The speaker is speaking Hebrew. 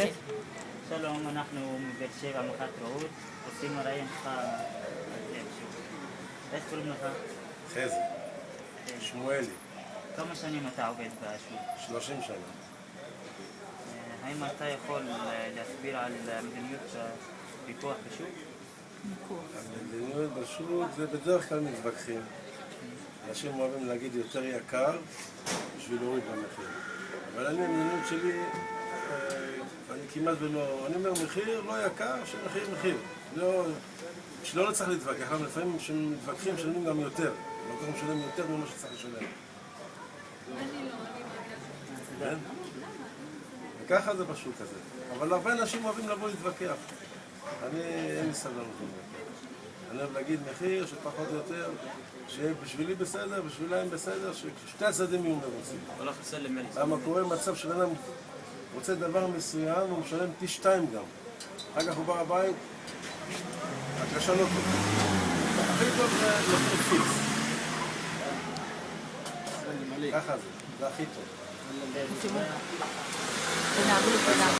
נתחיל. שלום, אנחנו מבאר שבע, מח"ט רעות, רוצים לראיין אותך על זה שוב. איך קוראים לך? חזי, שמואלי. כמה שנים אתה עובד בשוק? 30 שנה. האם אתה יכול להסביר על מדיניות הפיקוח בשוק? המדיניות בשוק זה בדרך כלל מתווכחים. אנשים אוהבים להגיד יותר יקר בשביל להוריד במחיר. אבל אני, המדיניות שלי, אני כמעט ולא... אני אומר מחיר לא יקר, שמחיר מחיר. שלא צריך להתווכח, אבל לפעמים כשמתווכחים משלמים גם יותר. לא קוראים משלם יותר ממה שצריך לשלם. כן? וככה זה בשוק הזה. אבל הרבה אנשים אוהבים לבוא להתווכח. אין לי סבלנות לזה. אני אוהב להגיד מחיר שפחות או יותר, שיהיה בשבילי בסדר, בשבילהם בסדר, ששתי הצדדים יהיו מרוצים. למה קורה מצב שבן רוצה דבר מסוים, הוא משלם פי 2 גם. אחר כך הוא בא הבית, הקשה לא טוב. הכי טוב זה יותר פיקס. ככה זה הכי טוב.